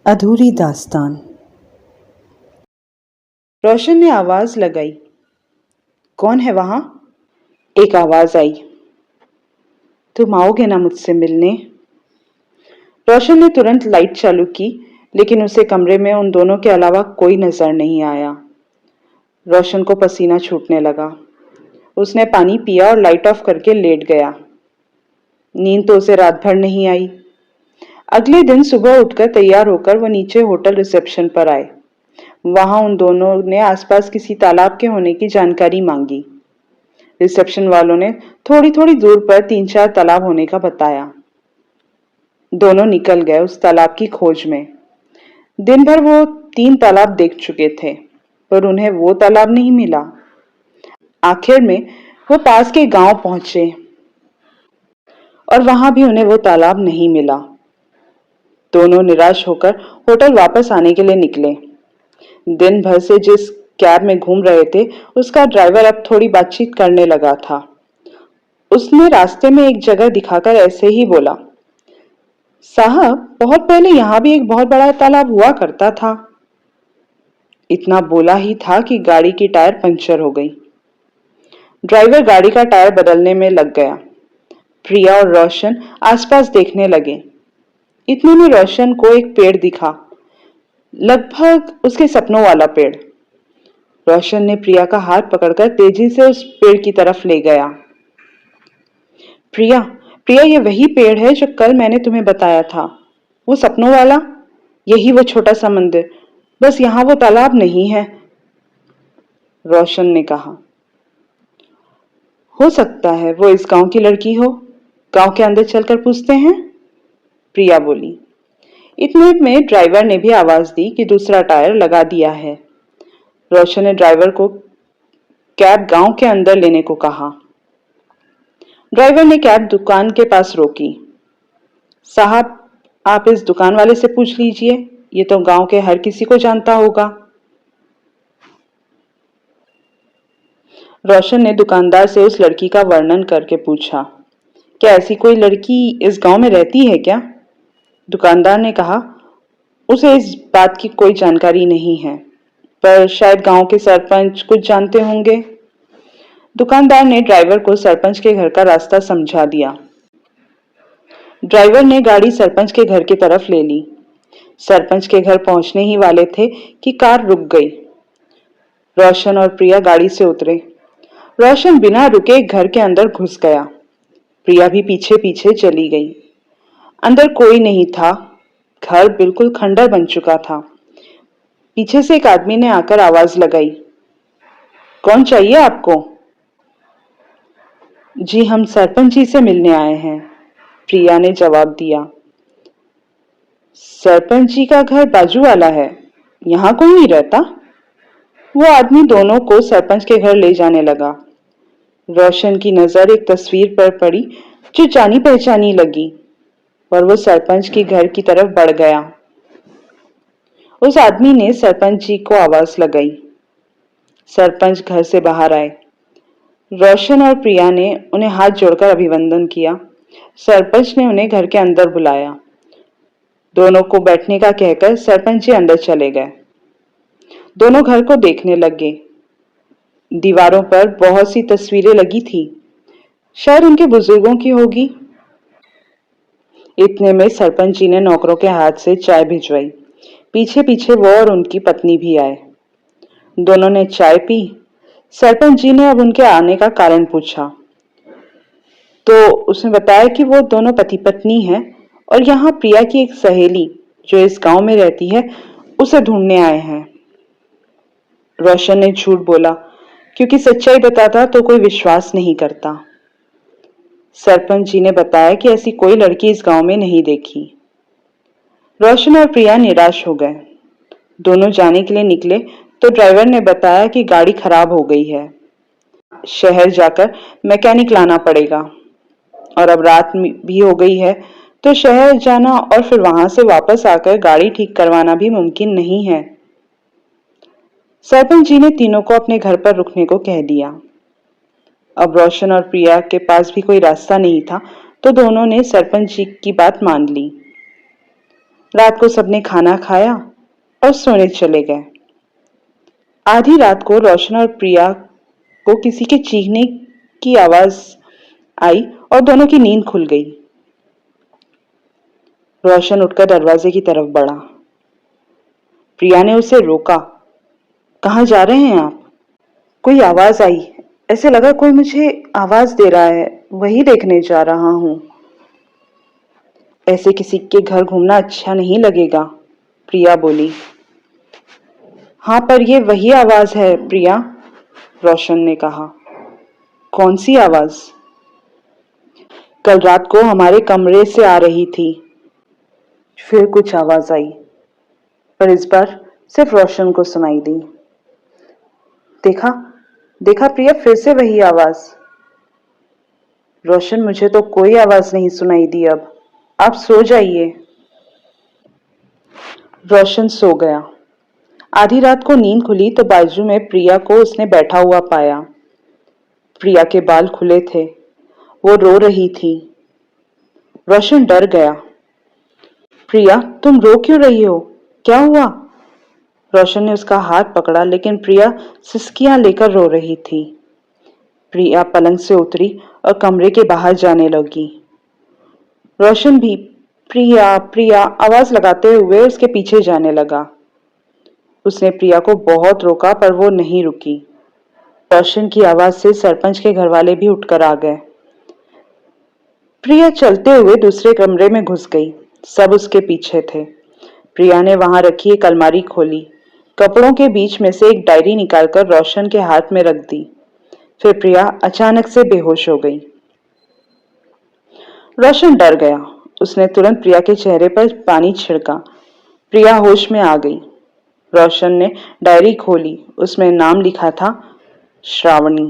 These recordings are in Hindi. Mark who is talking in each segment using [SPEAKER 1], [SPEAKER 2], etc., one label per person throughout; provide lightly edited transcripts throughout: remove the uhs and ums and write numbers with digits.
[SPEAKER 1] अधूरी दास्तान। रोशन ने आवाज लगाई, कौन है वहां? एक आवाज आई, तुम आओगे ना मुझसे मिलने? रोशन ने तुरंत लाइट चालू की, लेकिन उसे कमरे में उन दोनों के अलावा कोई नजर नहीं आया। रोशन को पसीना छूटने लगा। उसने पानी पिया और लाइट ऑफ करके लेट गया। नींद तो उसे रात भर नहीं आई। अगले दिन सुबह उठकर तैयार होकर वो नीचे होटल रिसेप्शन पर आए। वहां उन दोनों ने आसपास किसी तालाब के होने की जानकारी मांगी। रिसेप्शन वालों ने थोड़ी थोड़ी दूर पर 3-4 तालाब होने का बताया। दोनों निकल गए उस तालाब की खोज में। दिन भर वो 3 तालाब देख चुके थे, पर उन्हें वो तालाब नहीं मिला। आखिर में वो पास के गांव पहुंचे और वहां भी उन्हें वो तालाब नहीं मिला। दोनों निराश होकर होटल वापस आने के लिए निकले। दिन भर से जिस कैब में घूम रहे थे, उसका ड्राइवर अब थोड़ी बातचीत करने लगा था। उसने रास्ते में एक जगह दिखाकर ऐसे ही बोला, साहब, बहुत पहले यहाँ भी एक बहुत बड़ा तालाब हुआ करता था। इतना बोला ही था कि गाड़ी की टायर पंक्चर हो गई। ड्राइवर गाड़ी का टायर बदलने में लग गया। प्रिया और रोशन आसपास देखने लगे। इतने में रोशन को एक पेड़ दिखा, लगभग उसके सपनों वाला पेड़। रोशन ने प्रिया का हाथ पकड़कर तेजी से उस पेड़ की तरफ ले गया। प्रिया, प्रिया, ये वही पेड़ है जो कल मैंने तुम्हें बताया था, वो सपनों वाला। यही वो छोटा सा मंदिर, बस यहाँ वो तालाब नहीं है, रोशन ने कहा। हो सकता है वो इस गांव की लड़की हो। गांव के अंदर चलकर पूछते हैं, प्रिया बोली। इतने में ड्राइवर ने भी आवाज दी कि दूसरा टायर लगा दिया है। रोशन ने ड्राइवर को कैब गांव के अंदर लेने को कहा। ड्राइवर ने कैब दुकान के पास रोकी। साहब, आप इस दुकान वाले से पूछ लीजिए, ये तो गांव के हर किसी को जानता होगा। रोशन ने दुकानदार से उस लड़की का वर्णन करके पूछा, क्या ऐसी कोई लड़की इस गांव में रहती है क्या? दुकानदार ने कहा, उसे इस बात की कोई जानकारी नहीं है, पर शायद गांव के सरपंच कुछ जानते होंगे। दुकानदार ने ड्राइवर को सरपंच के घर का रास्ता समझा दिया। ड्राइवर ने गाड़ी सरपंच के घर की तरफ ले ली। सरपंच के घर पहुंचने ही वाले थे कि कार रुक गई। रोशन और प्रिया गाड़ी से उतरे। रोशन बिना रुके घर के अंदर घुस गया। प्रिया भी पीछे पीछे चली गई। अंदर कोई नहीं था। घर बिल्कुल खंडर बन चुका था। पीछे से एक आदमी ने आकर आवाज लगाई, कौन चाहिए आपको? जी, हम सरपंच जी से मिलने आए हैं, प्रिया ने जवाब दिया। सरपंच जी का घर बाजू वाला है, यहाँ कोई नहीं रहता। वो आदमी दोनों को सरपंच के घर ले जाने लगा। रोशन की नजर एक तस्वीर पर पड़ी जो जानी पहचानी लगी, और वो सरपंच के घर की तरफ बढ़ गया। उस आदमी ने सरपंच जी को आवाज लगाई। सरपंच घर से बाहर आए। रोशन और प्रिया ने उन्हें हाथ जोड़कर अभिवंदन किया। सरपंच ने उन्हें घर के अंदर बुलाया। दोनों को बैठने का कहकर सरपंच जी अंदर चले गए। दोनों घर को देखने लगे। दीवारों पर बहुत सी तस्वीरें लगी थी, शायद उनके बुजुर्गों की होगी। इतने में सरपंच जी ने नौकरों के हाथ से चाय भिजवाई। पीछे पीछे वो और उनकी पत्नी भी आए। दोनों ने चाय पी। सरपंच जी ने अब उनके आने का कारण पूछा, तो उसने बताया कि वो दोनों पति पत्नी हैं और यहाँ प्रिया की एक सहेली जो इस गांव में रहती है, उसे ढूंढने आए हैं। रोशन ने झूठ बोला, क्योंकि सच्चाई बताता तो कोई विश्वास नहीं करता। सरपंच जी ने बताया कि ऐसी कोई लड़की इस गांव में नहीं देखी। रोशन और प्रिया निराश हो गए। दोनों जाने के लिए निकले तो ड्राइवर ने बताया कि गाड़ी खराब हो गई है, शहर जाकर मैकेनिक लाना पड़ेगा, और अब रात भी हो गई है तो शहर जाना और फिर वहां से वापस आकर गाड़ी ठीक करवाना भी मुमकिन नहीं है। सरपंच जी ने तीनों को अपने घर पर रुकने को कह दिया। अब रोशन और प्रिया के पास भी कोई रास्ता नहीं था, तो दोनों ने सरपंच जी की बात मान ली। रात को सबने खाना खाया और सोने चले गए। आधी रात को रोशन और प्रिया को किसी के चीखने की आवाज आई और दोनों की नींद खुल गई। रोशन उठकर दरवाजे की तरफ बढ़ा। प्रिया ने उसे रोका। कहाँ जा रहे हैं आप? कोई आवाज आई। ऐसे लगा कोई मुझे आवाज दे रहा है, वही देखने जा रहा हूं। ऐसे किसी के घर घूमना अच्छा नहीं लगेगा, प्रिया बोली। हाँ, पर ये वही आवाज है प्रिया, रोशन ने कहा। कौन सी आवाज? कल रात को हमारे कमरे से आ रही थी। फिर कुछ आवाज आई, पर इस बार सिर्फ रोशन को सुनाई दी। देखा देखा प्रिया, फिर से वही आवाज। रोशन, मुझे तो कोई आवाज नहीं सुनाई दी। अब आप सो जाइए। रोशन सो गया। आधी रात को नींद खुली तो बाजू में प्रिया को उसने बैठा हुआ पाया। प्रिया के बाल खुले थे, वो रो रही थी। रोशन डर गया। प्रिया, तुम रो क्यों रही हो? क्या हुआ? रोशन ने उसका हाथ पकड़ा, लेकिन प्रिया सिसकियां लेकर रो रही थी। प्रिया पलंग से उतरी और कमरे के बाहर जाने लगी। रोशन भी प्रिया प्रिया आवाज लगाते हुए उसके पीछे जाने लगा। उसने प्रिया को बहुत रोका, पर वो नहीं रुकी। रोशन की आवाज से सरपंच के घरवाले भी उठकर आ गए। प्रिया चलते हुए दूसरे कमरे में घुस गई। सब उसके पीछे थे। प्रिया ने वहां रखी एक अलमारी खोली, कपड़ों के बीच में से एक डायरी निकालकर रोशन के हाथ में रख दी। फिर प्रिया अचानक से बेहोश हो गई। रोशन डर गया। उसने तुरंत प्रिया के चेहरे पर पानी छिड़का। प्रिया होश में आ गई। रोशन ने डायरी खोली, उसमें नाम लिखा था श्रावणी।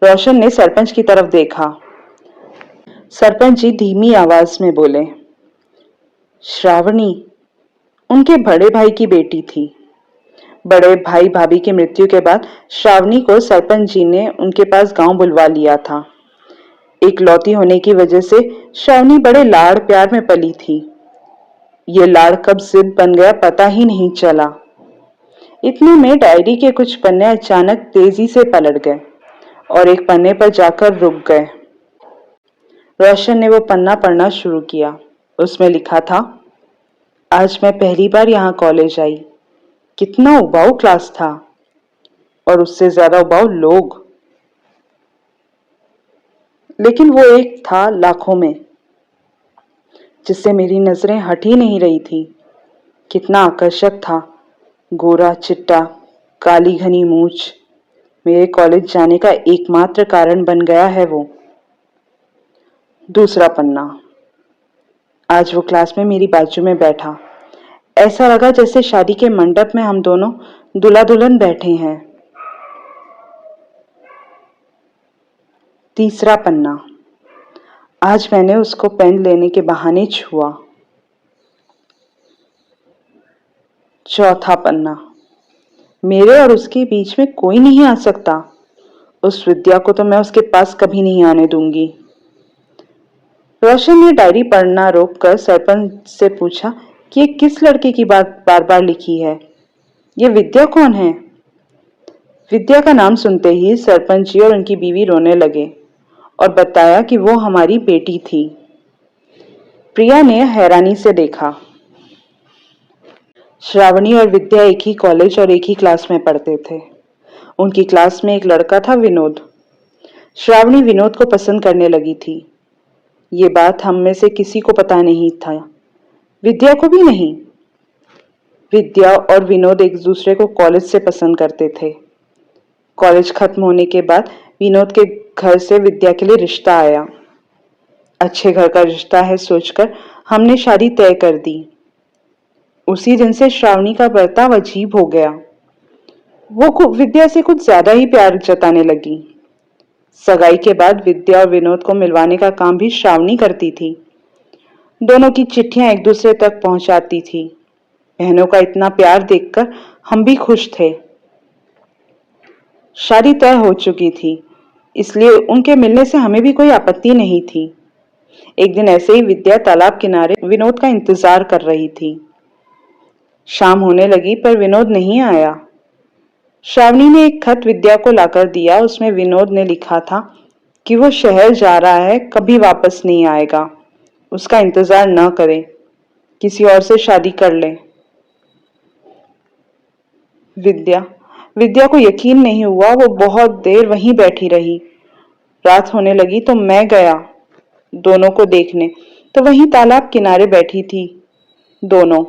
[SPEAKER 1] रोशन ने सरपंच की तरफ देखा। सरपंच जी धीमी आवाज में बोले, श्रावणी उनके बड़े भाई की बेटी थी। बड़े भाई भाभी की मृत्यु के बाद श्रावणी को सरपंच जी ने उनके पास गांव बुलवा लिया था। एक लौती होने की वजह से श्रावणी बड़े लाड़ प्यार में पली थी। ये लाड़ कब जिद बन गया पता ही नहीं चला। इतने में डायरी के कुछ पन्ने अचानक तेजी से पलट गए और एक पन्ने पर जाकर रुक गए। रोशन ने वो पन्ना पढ़ना शुरू किया। उसमें लिखा था, आज मैं पहली बार यहाँ कॉलेज आई। कितना उबाऊ क्लास था, और उससे ज्यादा उबाऊ लोग। लेकिन वो एक था लाखों में, जिससे मेरी नजरें हट ही नहीं रही थी। कितना आकर्षक था, गोरा चिट्टा, काली घनी मूछ। मेरे कॉलेज जाने का एकमात्र कारण बन गया है वो। दूसरा पन्ना। आज वो क्लास में मेरी बाजू में बैठा। ऐसा लगा जैसे शादी के मंडप में हम दोनों दूल्हा दुल्हन बैठे हैं। तीसरा पन्ना। आज मैंने उसको पेन लेने के बहाने छुआ। चौथा पन्ना। मेरे और उसके बीच में कोई नहीं आ सकता। उस विद्या को तो मैं उसके पास कभी नहीं आने दूंगी। रोशन ने डायरी पढ़ना रोककर सरपंच से पूछा कि ये किस लड़के की बात बार बार लिखी है? ये विद्या कौन है? विद्या का नाम सुनते ही सरपंच जी और उनकी बीवी रोने लगे और बताया कि वो हमारी बेटी थी। प्रिया ने हैरानी से देखा। श्रावणी और विद्या एक ही कॉलेज और एक ही क्लास में पढ़ते थे। उनकी क्लास में एक लड़का था, विनोद। श्रावणी विनोद को पसंद करने लगी थी। ये बात हम में से किसी को पता नहीं था, विद्या को भी नहीं। विद्या और विनोद एक दूसरे को कॉलेज से पसंद करते थे। कॉलेज खत्म होने के बाद विनोद के घर से विद्या के लिए रिश्ता आया। अच्छे घर का रिश्ता है सोचकर हमने शादी तय कर दी। उसी दिन से श्रावणी का बर्ताव अजीब हो गया। वो विद्या से कुछ ज्यादा ही प्यार जताने लगी। सगाई के बाद विद्या और विनोद को मिलवाने का काम भी श्रावणी करती थी। दोनों की चिट्ठियां एक दूसरे तक पहुंचाती थी। बहनों का इतना प्यार देखकर हम भी खुश थे। शादी तय हो चुकी थी, इसलिए उनके मिलने से हमें भी कोई आपत्ति नहीं थी। एक दिन ऐसे ही विद्या तालाब किनारे विनोद का इंतजार कर रही थी। शाम होने लगी पर विनोद नहीं आया। श्रावणी ने एक खत विद्या को लाकर दिया। उसमें विनोद ने लिखा था कि वो शहर जा रहा है, कभी वापस नहीं आएगा। उसका इंतजार न करे, किसी और से शादी कर ले। विद्या विद्या को यकीन नहीं हुआ। वो बहुत देर वहीं बैठी रही। रात होने लगी तो मैं गया दोनों को देखने, तो वहीं तालाब किनारे बैठी थी दोनों।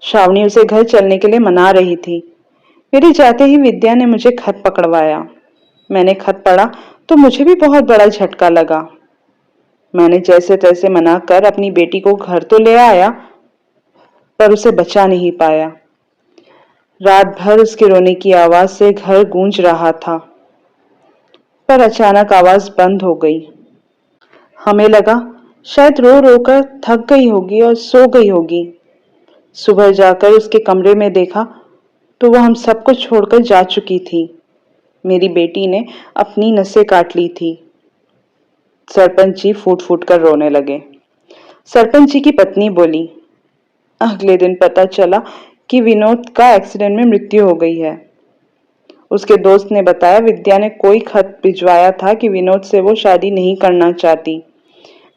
[SPEAKER 1] श्रावणी उसे घर चलने के लिए मना रही थी। मेरे जाते ही विद्या ने मुझे खत पकड़वाया। मैंने खत पढ़ा तो मुझे भी बहुत बड़ा झटका लगा। मैंने जैसे तैसे मना कर अपनी बेटी को घर तो ले आया, पर उसे बचा नहीं पाया। रात भर उसके रोने की आवाज से घर गूंज रहा था, पर अचानक आवाज बंद हो गई। हमें लगा शायद रो रो कर थक गई होगी और सो गई होगी। सुबह जाकर उसके कमरे में देखा तो वो हम सबको छोड़कर जा चुकी थी। मेरी बेटी ने अपनी नसें काट ली थी। सरपंच जी फूट फूट कर रोने लगे। सरपंच जी की पत्नी बोली, अगले दिन पता चला कि विनोद का एक्सीडेंट में मृत्यु हो गई है। उसके दोस्त ने बताया विद्या ने कोई खत भिजवाया था कि विनोद से वो शादी नहीं करना चाहती।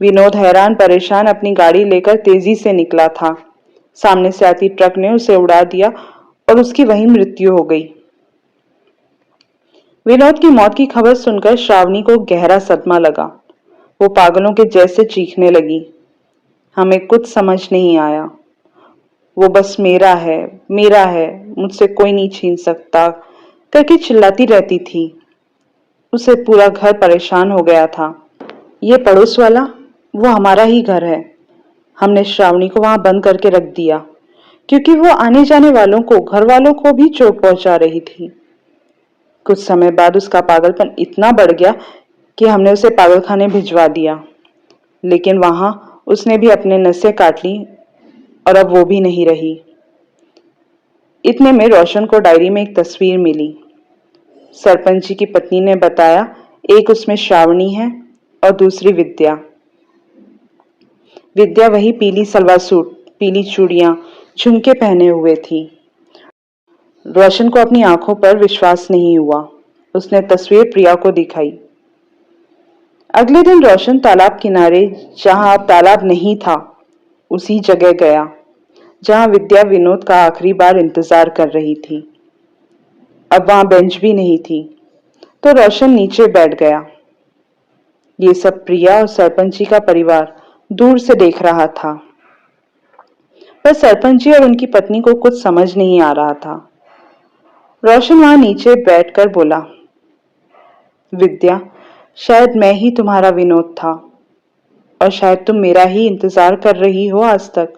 [SPEAKER 1] विनोद हैरान परेशान अपनी गाड़ी लेकर तेजी से निकला था। सामने से आती ट्रक ने उसे उड़ा दिया और उसकी वहीं मृत्यु हो गई। विनोद की मौत की खबर सुनकर श्रावणी को गहरा सदमा लगा। वो पागलों के जैसे चीखने लगी। हमें कुछ समझ नहीं आया। वो बस मेरा है, मुझसे कोई नहीं छीन सकता करके चिल्लाती रहती थी। उसे पूरा घर परेशान हो गया था। ये पड़ोस वाला, वो हमारा ही घर है। हमने श्रावणी को वहां बंद करके रख दिया क्योंकि वो आने जाने वालों को, घर वालों को भी चोट पहुंचा रही थी। कुछ समय बाद उसका पागलपन इतना बढ़ गया कि हमने उसे पागलखाने भिजवा दिया, लेकिन वहां उसने भी अपने नसें काट ली और अब वो भी नहीं रही। इतने में रोशन को डायरी में एक तस्वीर मिली। सरपंच जी की पत्नी ने बताया एक उसमें श्रावणी है और दूसरी विद्या। विद्या वही पीली सलवार सूट, पीली चूड़ियां, झुमके पहने हुए थी। रोशन को अपनी आंखों पर विश्वास नहीं हुआ। उसने तस्वीर प्रिया को दिखाई। अगले दिन रोशन तालाब किनारे, जहां अब तालाब नहीं था, उसी जगह गया जहां विद्या विनोद का आखिरी बार इंतजार कर रही थी। अब वहां बेंच भी नहीं थी, तो रोशन नीचे बैठ गया। ये सब प्रिया और सरपंच जी का परिवार दूर से देख रहा था, पर सरपंच जी और उनकी पत्नी को कुछ समझ नहीं आ रहा था। रोशन वहां नीचे बैठकर बोला, विद्या, शायद मैं ही तुम्हारा विनोद था और शायद तुम मेरा ही इंतजार कर रही हो आज तक।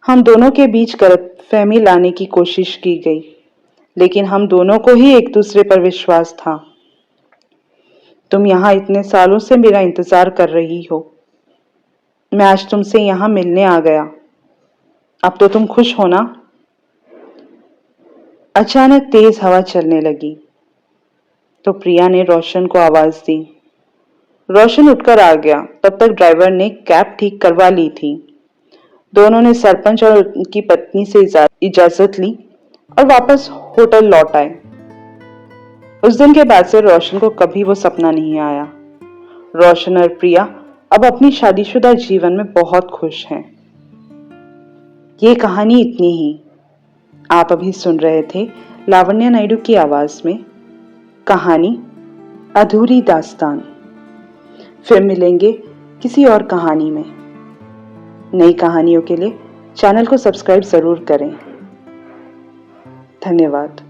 [SPEAKER 1] हम दोनों के बीच गलतफहमी लाने की कोशिश की गई, लेकिन हम दोनों को ही एक दूसरे पर विश्वास था। तुम यहाँ इतने सालों से मेरा इंतजार कर रही हो। मैं आज तुमसे यहाँ मिलने आ गया। अब तो तुम खुश हो ना? अचानक तेज हवा चलने लगी, तो प्रिया ने रोशन को आवाज दी। रोशन उठकर आ गया। तब तक ड्राइवर ने कैब ठीक करवा ली थी। दोनों ने सरपंच और उनकी पत्नी से इजाजत ली और वापस होटल लौट आए। उस दिन के बाद से रोशन को कभी वो सपना नहीं आया। रोशन और प्रिया अब अपनी शादीशुदा जीवन में बहुत खुश हैं। ये कहानी इतनी ही। आप अभी सुन रहे थे लावण्या नायडू की आवाज में कहानी अधूरी दास्तान। फिर मिलेंगे किसी और कहानी में। नई कहानियों के लिए चैनल को सब्सक्राइब जरूर करें। धन्यवाद।